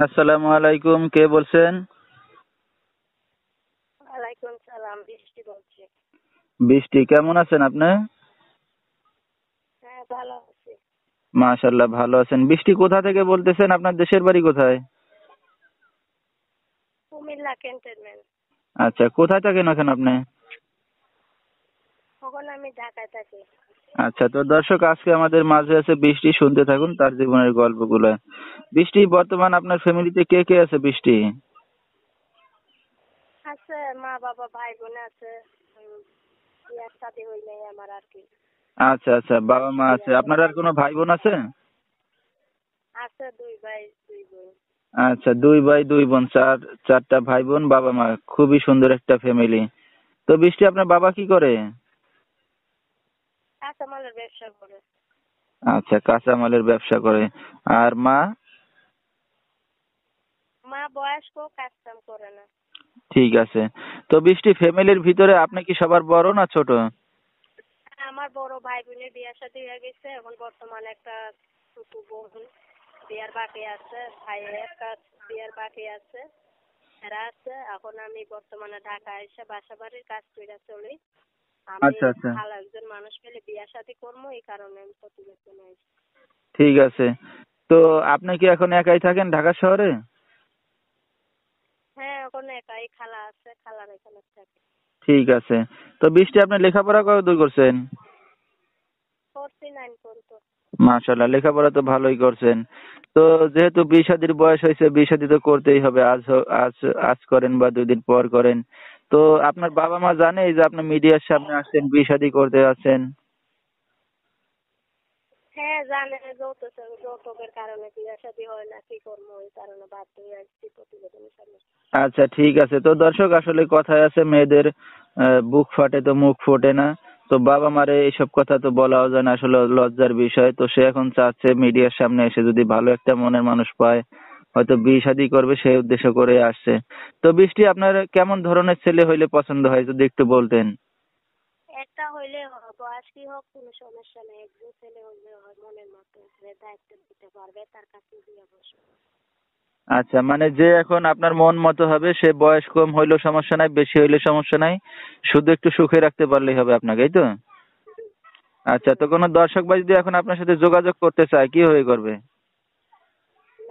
আসসালামু আলাইকুম, কে বলছেন? ওয়ালাইকুম সালাম, বৃষ্টি বলছি। বৃষ্টি, কেমন আছেন আপনি? হ্যাঁ, ভালো আছি। মাশাআল্লাহ, ভালো আছেন। বৃষ্টি, কোথা থেকে বলতেছেন? আপনার দেশের বাড়ি কোথায়? কুমিল্লা ক্যান্টনমেন্ট। আচ্ছা, কোথায় থাকেন এখন আপনি? তখন আমি ঢাকায় থাকি। আচ্ছা, তো দর্শক আজকে আমাদের মাঝে আছে বৃষ্টি, শুনতে থাকুন তার জীবনের গল্পগুলো। বৃষ্টি, বর্তমান আপনার ফ্যামিলিতে কে কে আছে বৃষ্টি? আছে মা বাবা ভাই বোন আছে। বিয়ার সাথে হই নাই আমার আর কি। আচ্ছা আচ্ছা, বাবা মা বিয়া আছে। আপনার আর কোনো ভাই বোন আছে? আছে 2 ভাই 2 বোন। আচ্ছা, 2 ভাই 2 বোন, চারটা ভাই বোন, বাবা মা, খুবই সুন্দর একটা ফ্যামিলি। তো বৃষ্টি, আপনার বাবা কি করে? কাঁচামালের ব্যবসা করে। আচ্ছা, কাঁচামালের ব্যবসা করে। আর মা? মা বয়স্ক, কাজ কাম করে না। ঠিক আছে। তো বৃষ্টি, ফ্যামিলির ভিতরে আপনি কি সবার বড় না ছোট? আমার বড় ভাই বোনের বিয়ার সাথে হয়ে গেছে। এখন বর্তমানে একটা ছোট বোন বিয়ার বাকি আছে। ভাইয়ের একটা বিয়ার বাকি আছে। এরা আছে। এখন আমি বর্তমানে ঢাকায় এসে বাসা বাড়ির কাজ করে চলি। আমি আচ্ছা আচ্ছা, ভালো একজন মানুষ পেলে বিয়া শাদী করবো, এই কারণে আমি প্রতিবেদনে আছি। ঠিক আছে। তো আপনি কি এখন একাই থাকেন ঢাকা শহরে? হ্যাঁ, ওখানে একাই, খালা আছে, খালার এখানে থাকে। ঠিক আছে। তো বৃষ্টি, আপনি লেখাপড়া কতদূর করছেন? করছি 9 পর্যন্ত। মাশাআল্লাহ, লেখাপড়া তো ভালোই করছেন। তো যেহেতু বিয়ে শাদীর বয়স হয়েছে, বিয়ে শাদী তো করতেই হবে। আজ আজ করেন বা 2 দিন পর করেন। তো আপনার বাবা মা জানে এই যে আপনি মিডিয়ার সামনে আসছেন, বিয়ে শাদী করতে আছেন? হ্যাঁ, জানে। যৌতুকের কারণে বিয়া শাদী হয় না, কি করবো, এই কারণে বাধ্য হয়ে আসছি প্রতিবেদনের সামনে। আচ্ছা, ঠিক আছে। তো দর্শক, আসলে কথায় আছে, মেয়েদের বুক ফাটে তো মুখ ফোটে না। তো বাবা মারে এইসব কথা তো বলাও যায় না, আসলে লজ্জার বিষয়। তো সে এখন চাচ্ছে মিডিয়ার সামনে এসে যদি ভালো একটা মনের মানুষ পায়, হয়তো বিয়ে শাদী করবে, সেই উদ্দেশ্য করে আসছে। তো বৃষ্টি, আপনার কেমন ধরনের ছেলে হইলে পছন্দ হয় যদি একটু বলতেন? একটা হইলে বয়স কি হোক কোনো সমস্যা নেই। একজন ছেলে হইলে হয় মনের মতো, যে দায়িত্ব দিতে পারবে, তার কাছে দিয়ে বসবে। আচ্ছা, মানে যে এখন আপনার মন মতো হবে, সে বয়স কম হইলেও সমস্যা নাই, বেশি হইলে সমস্যা নাই, শুধু একটু সুখে রাখতে পারলেই হবে আপনাকে, এই তো? আচ্ছা, তো কোনো দর্শক ভাই যদি এখন আপনার সাথে যোগাযোগ করতে চায়, কিভাবে করবে?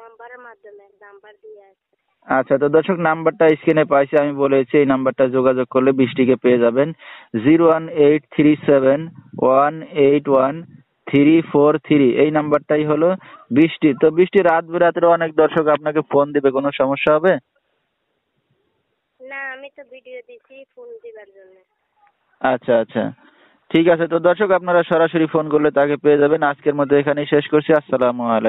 নাম্বারের মাধ্যমে, নাম্বার দিয়ে আছে। আচ্ছা, তো দর্শক, নাম্বারটা স্ক্রিনে পাইছি, আমি বলেছি এই নাম্বারটা যোগাযোগ করলে বৃষ্টিকে পেয়ে যাবেন। 01837181343, এই নাম্বারটাই হলো বৃষ্টি। তো বৃষ্টি, রাত বেরাত্রে অনেক দর্শক আপনাকে ফোন দিবে, কোনো সমস্যা হবে? না, আমি তো ভিডিও দিছি ফোন দিবার জন্য। আচ্ছা আচ্ছা, ঠিক আছে। তো দর্শক, আপনারা সরাসরি ফোন করলে তাকে পেয়ে যাবেন। আজকের মধ্যে এখানেই শেষ করছি। আসসালামু আলাইকুম।